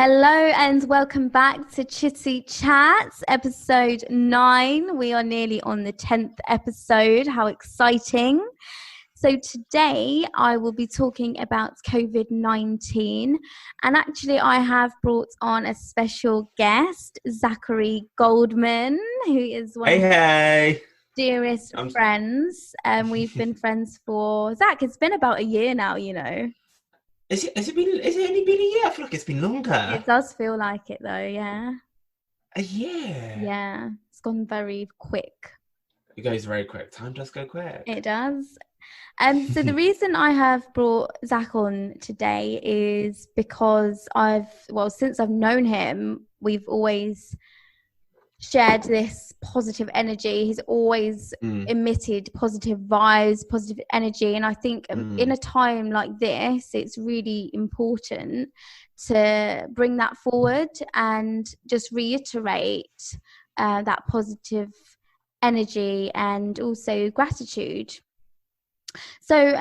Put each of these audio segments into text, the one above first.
Hello and welcome back to Chitty Chats, episode 9. We are nearly on the 10th episode. How exciting. So today I will be talking about COVID-19, and actually I have brought on a special guest, Zachary Goldman, who is one of Hey. my dearest friends. We've been friends for, Zach, it's been about a year now, you know. Has it only been a year? I feel like it's been longer. It does feel like it though, yeah. A year. Yeah, it's gone very quick. It goes very quick. Time does go quick. It does. So the reason I have brought Zach on today is because since I've known him, we've always shared this positive energy. He's always emitted positive vibes, positive energy. And I think in a time like this, it's really important to bring that forward and just reiterate that positive energy and also gratitude. So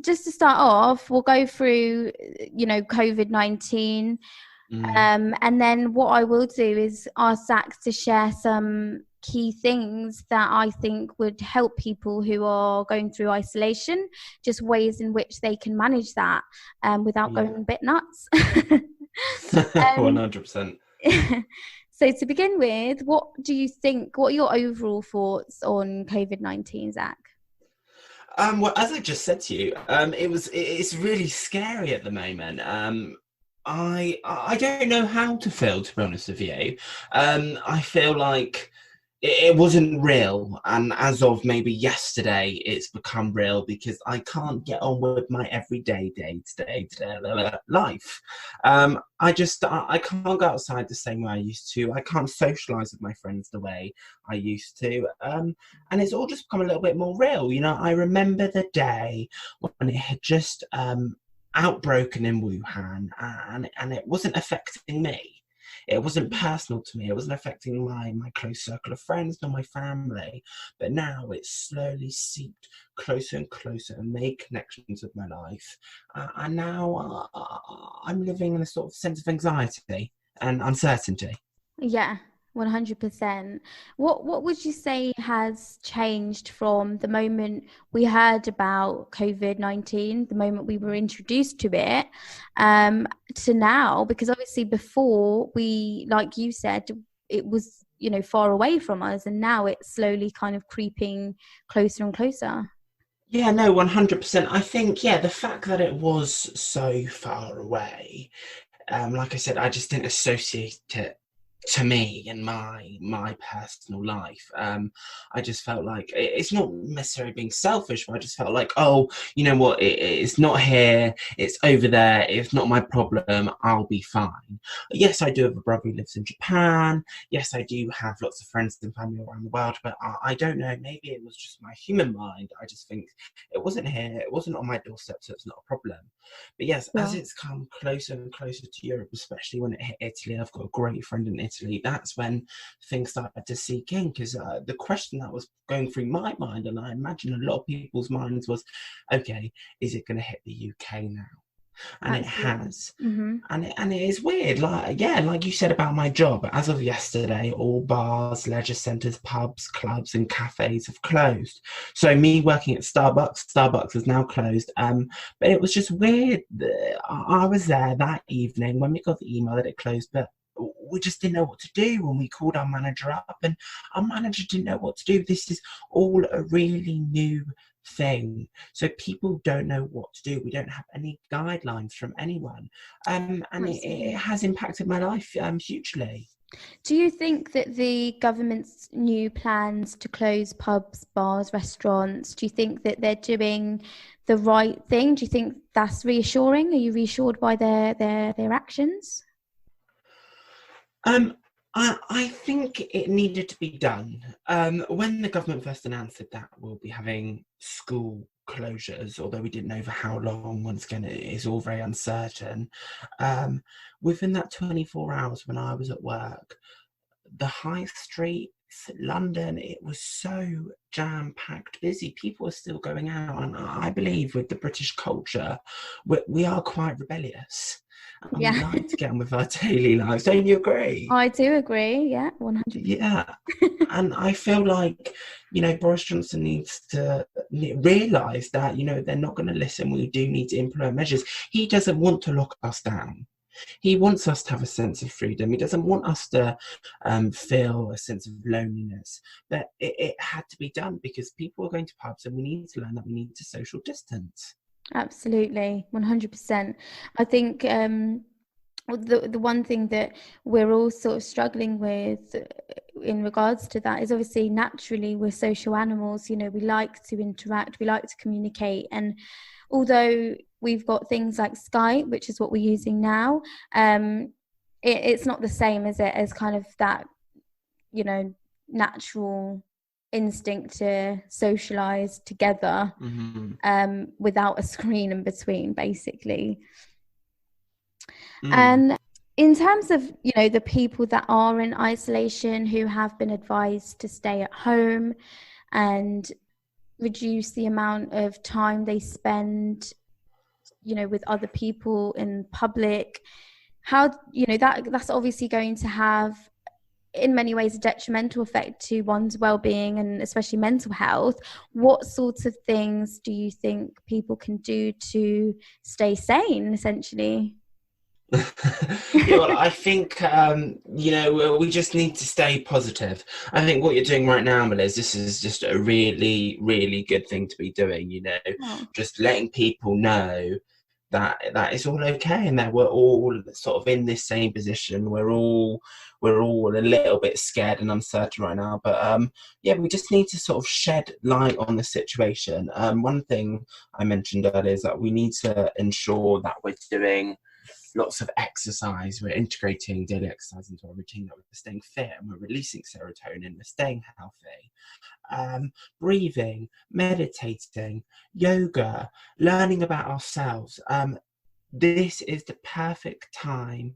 just to start off, we'll go through, COVID-19. And then what I will do is ask Zach to share some key things that I think would help people who are going through isolation, just ways in which they can manage that without going a bit nuts. 100%. So to begin with, what are your overall thoughts on COVID-19, Zach? Well, as I just said to you, it's really scary at the moment. I don't know how to feel, to be honest with you. I feel like it wasn't real, and as of maybe yesterday, it's become real because I can't get on with my everyday day-to-day life. I can't go outside the same way I used to. I can't socialise with my friends the way I used to, and it's all just become a little bit more real. You know, I remember the day when it had just outbroken in Wuhan, and it wasn't affecting me. It wasn't personal to me. It wasn't affecting my close circle of friends nor my family. But now it's slowly seeped closer and closer and made connections with my life. And now I'm living in a sort of sense of anxiety and uncertainty. Yeah, 100%. What would you say has changed from the moment we heard about COVID-19, the moment we were introduced to it, to now? Because obviously before we, like you said, it was, far away from us, and now it's slowly kind of creeping closer and closer. Yeah, no, 100%. I think, the fact that it was so far away, like I said, I just didn't associate it to me in my personal life. I just felt like it's not necessarily being selfish, but I just felt like, oh, you know what, it's not here, it's over there, it's not my problem, I'll be fine. Yes, I do have a brother who lives in Japan. Yes, I do have lots of friends and family around the world, but I don't know, maybe it was just my human mind. I just think it wasn't here, it wasn't on my doorstep, so it's not a problem. But yes, as it's come closer and closer to Europe, especially when it hit Italy, I've got a great friend in Italy, that's when things started to seek in, because the question that was going through my mind, and I imagine a lot of people's minds, was, okay, is it going to hit the UK now? And Absolutely. It has. And it is weird, like you said about my job. As of yesterday, all bars, leisure centres, pubs, clubs and cafes have closed. So me working at Starbucks is now closed. But it was just weird. I was there that evening when we got the email that it closed, but we just didn't know what to do when we called our manager up, and our manager didn't know what to do. This is all a really new thing, so people don't know what to do. We don't have any guidelines from anyone, and it has impacted my life hugely. Do you think that the government's new plans to close pubs, bars, restaurants, do you think that they're doing the right thing? Do you think that's reassuring? Are you reassured by their actions? I think it needed to be done. When the government first announced that we'll be having school closures, although we didn't know for how long, once again, it is all very uncertain. Within that 24 hours when I was at work, the high street London, it was so jam-packed busy. People are still going out, and I believe with the British culture, we are quite rebellious, and we Yeah, like to get on with our daily lives. Don't you agree? I do agree. Yeah, 100%. Yeah. And I feel like, Boris Johnson needs to realise that, they're not going to listen. We do need to implement measures. He doesn't want to lock us down. He wants us to have a sense of freedom. He doesn't want us to feel a sense of loneliness. But it had to be done because people are going to pubs, and we need to learn that we need to social distance. Absolutely, 100%. I think the one thing that we're all sort of struggling with in regards to that is obviously naturally we're social animals. We like to interact, we like to communicate, and although we've got things like Skype, which is what we're using now, it's not the same as it as kind of that natural instinct to socialize together, without a screen in between, basically. And in terms of the people that are in isolation, who have been advised to stay at home and reduce the amount of time they spend with other people in public, how that's obviously going to have in many ways a detrimental effect to one's well-being and especially mental health. What sorts of things do you think people can do to stay sane, essentially? Yeah, well, I think we just need to stay positive. I think what you're doing right now, Meliz, this is just a really, really good thing to be doing. Oh, Just letting people know that it's all okay, and that we're all sort of in this same position. We're all a little bit scared and uncertain right now, but yeah, we just need to sort of shed light on the situation. One thing I mentioned earlier is that we need to ensure that we're doing lots of exercise. We're integrating daily exercise into our routine, that we're staying fit and we're releasing serotonin, we're staying healthy. Breathing, meditating, yoga, learning about ourselves. This is the perfect time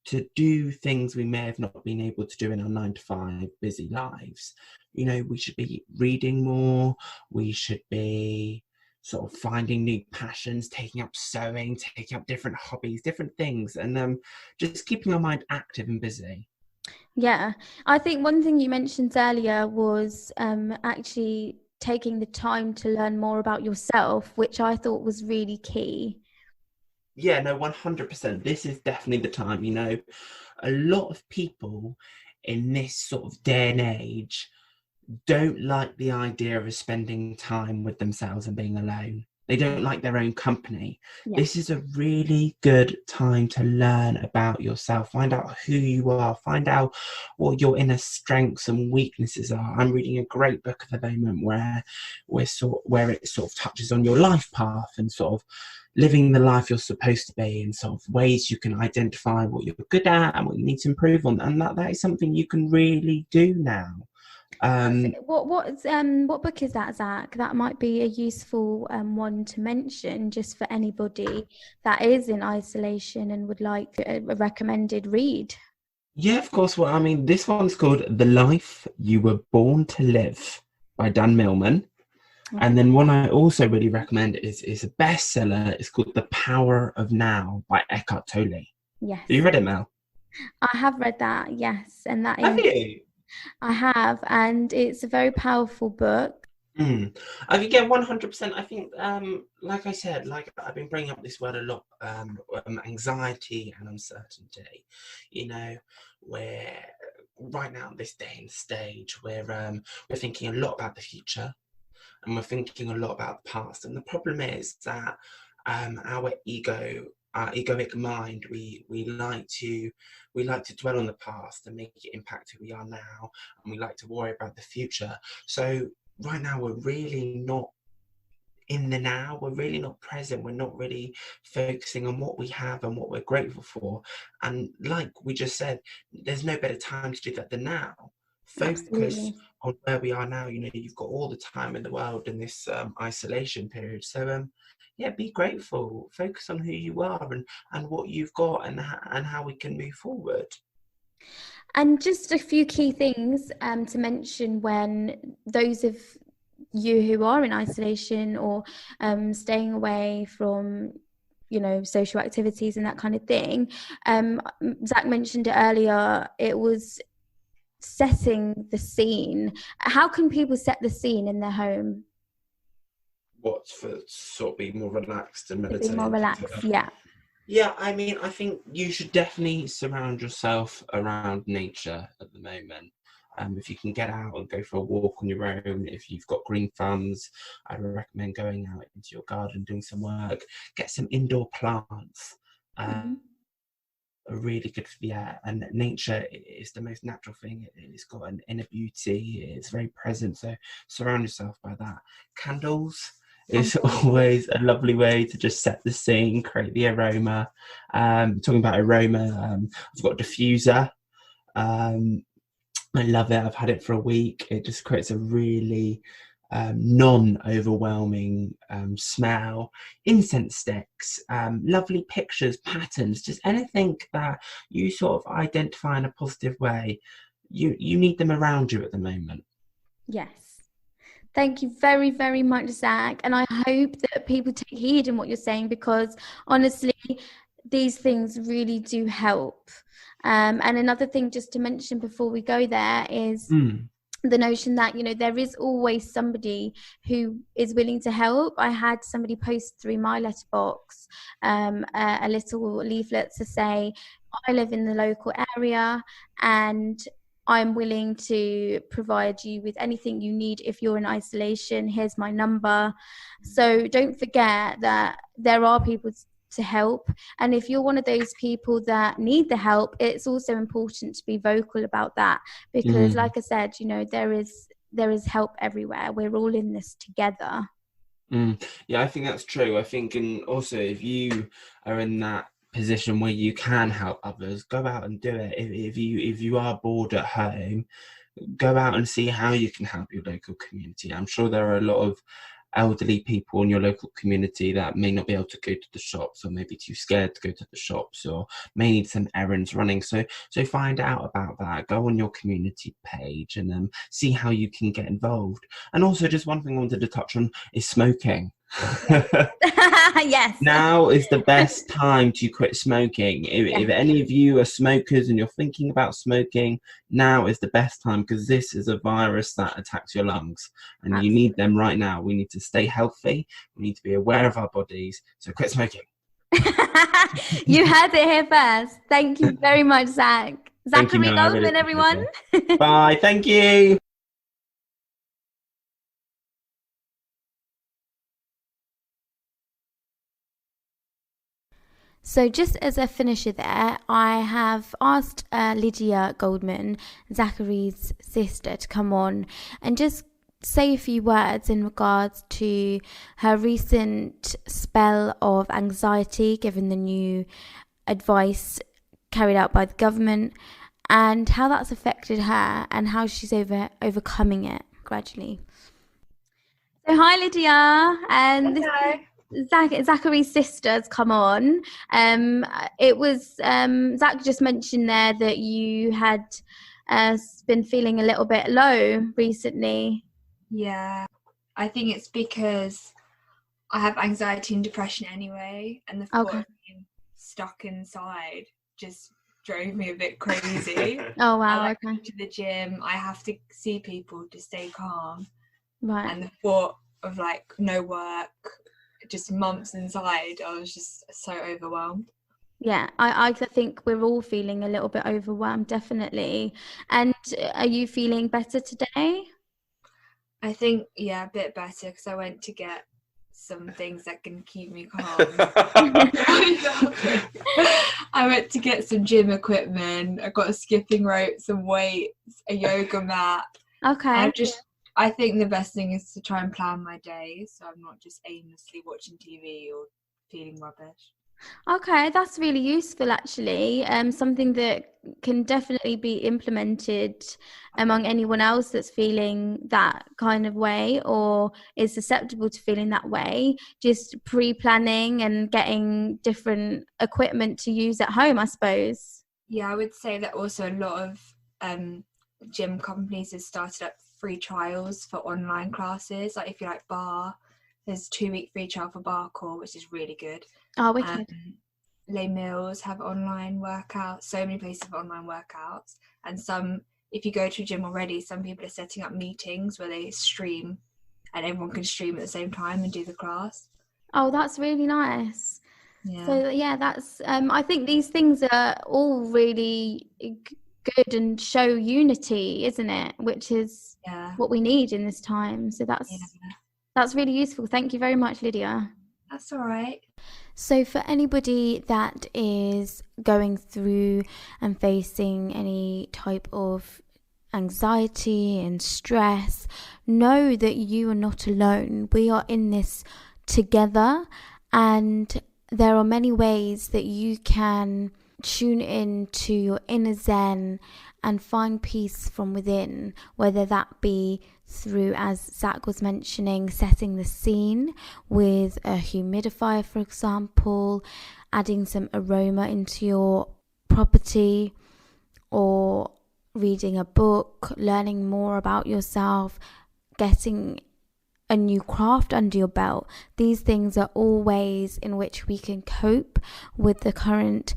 to do things we may have not been able to do in our 9 to 5 busy lives. We should be reading more, we should be sort of finding new passions, taking up sewing, taking up different hobbies, different things, and just keeping our mind active and busy. yeah. I think one thing you mentioned earlier was actually taking the time to learn more about yourself, which I thought was really key. Yeah, no, 100%. This is definitely the time. A lot of people in this sort of day and age don't like the idea of spending time with themselves and being alone. They don't like their own company. Yeah, This is a really good time to learn about yourself, find out who you are, find out what your inner strengths and weaknesses are. I'm reading a great book at the moment where it sort of touches on your life path and sort of living the life you're supposed to be, and sort of ways you can identify what you're good at and what you need to improve on. And that is something you can really do now. what book is that, Zach? That might be a useful one to mention just for anybody that is in isolation and would like a recommended read. Yeah, of course. Well, I mean, this one's called The Life You Were Born to Live by Dan Millman. Okay. And then one I also really recommend is a bestseller. It's called The Power of Now by Eckhart Tolle. Have Yes, you read it, Mel? I have read that. Yes, and that Have is you? I have, and it's a very powerful book. I think, yeah, 100%. I think, like I said, like I've been bringing up this word a lot, anxiety and uncertainty. Where right now, this day and stage, we're thinking a lot about the future, and we're thinking a lot about the past. And the problem is that our egoic mind, we like to dwell on the past and make it impact who we are now, and we like to worry about the future. So right now we're really not in the now, we're really not present, we're not really focusing on what we have and what we're grateful for. And like we just said, there's no better time to do that than now. Focus Absolutely. on where we are now. You've got all the time in the world in this isolation period, so yeah, be grateful, focus on who you are and what you've got, and how we can move forward. And just a few key things to mention when those of you who are in isolation or staying away from, you know, social activities and that kind of thing. Zach mentioned it earlier. It was setting the scene. How can people set the scene in their home? What's for sort of be more relaxed and To be meditate more and things relaxed, like that? yeah. Yeah, I mean, I think you should definitely surround yourself around nature at the moment. If you can get out and go for a walk on your own, if you've got green thumbs, I'd recommend going out into your garden, doing some work, get some indoor plants. Mm-hmm. Are really good for the air, and nature is the most natural thing. It's got an inner beauty, it's very present, so surround yourself by that. Candles is always a lovely way to just set the scene, create the aroma. Talking about aroma, I've got a diffuser. I love it. I've had it for a week. It just creates a really non-overwhelming smell. Incense sticks, lovely pictures, patterns, just anything that you sort of identify in a positive way. You need them around you at the moment. Yes. Thank you very, very much, Zach. And I hope that people take heed in what you're saying, because honestly, these things really do help. And another thing just to mention before we go there is the notion that, you know, there is always somebody who is willing to help. I had somebody post through my letterbox a little leaflet to say, I live in the local area and I'm willing to provide you with anything you need if you're in isolation. Here's my number. So don't forget that there are people to help, and if you're one of those people that need the help, it's also important to be vocal about that, because like I said, you know, there is help everywhere. We're all in this together. Yeah, I think that's true. I think, and also if you are in that position where you can help others, go out and do it. If you are bored at home, go out and see how you can help your local community. I'm sure there are a lot of elderly people in your local community that may not be able to go to the shops, or maybe too scared to go to the shops, or may need some errands running. So find out about that. Go on your community page and see how you can get involved. And also, just one thing I wanted to touch on is smoking. Yes. Now is the best time to quit smoking. If any of you are smokers and you're thinking about smoking, now is the best time, because this is a virus that attacks your lungs and you need them right now. We need to stay healthy. We need to be aware of our bodies. So quit smoking. You heard it here first. Thank you very much, Zach. Zachary Goldman, everyone. Bye. Thank you. So just as a finisher there, I have asked Lydia Goldman, Zachary's sister, to come on and just say a few words in regards to her recent spell of anxiety, given the new advice carried out by the government, and how that's affected her and how she's overcoming it gradually. So hi, Lydia. And Hello. Zachary's sister's come on. It was Zach just mentioned there that you had been feeling a little bit low recently. Yeah, I think it's because I have anxiety and depression anyway, and the thought of being stuck inside just drove me a bit crazy. Oh wow! I go to the gym. I have to see people to stay calm. Right. And the thought of like no work, just months inside, I was just so overwhelmed. Yeah, I think we're all feeling a little bit overwhelmed, definitely. And are you feeling better today? I think, yeah, a bit better, because I went to get some things that can keep me calm. I went to get some gym equipment. I got a skipping rope, some weights, a yoga mat. Okay. I think the best thing is to try and plan my day, so I'm not just aimlessly watching TV or feeling rubbish. Okay, that's really useful actually. Something that can definitely be implemented among anyone else that's feeling that kind of way or is susceptible to feeling that way. Just pre-planning and getting different equipment to use at home, I suppose. Yeah, I would say that also a lot of gym companies have started up free trials for online classes. Like if you like bar, there's 2-week free trial for bar core, which is really good. Oh, wicked. Les Mills have online workouts. So many places have online workouts, and some, if you go to a gym already, some people are setting up meetings where they stream, and everyone can stream at the same time and do the class. Oh, that's really nice. Yeah. So yeah, that's I think these things are all really good and show unity, isn't it? Which is what we need in this time. So that's really useful. Thank you very much, Lydia. That's all right. So for anybody that is going through and facing any type of anxiety and stress, know that you are not alone. We are in this together, and there are many ways that you can tune in to your inner zen and find peace from within, whether that be through, as Zach was mentioning, setting the scene with a humidifier, for example, adding some aroma into your property, or reading a book, learning more about yourself, getting a new craft under your belt. These things are all ways in which we can cope with the current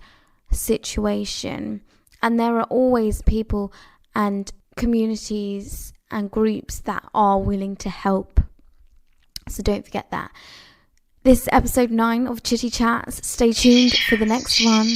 situation. And there are always people and communities and groups that are willing to help. So don't forget that. This is episode 9 of Chitty Chats. Stay tuned for the next one.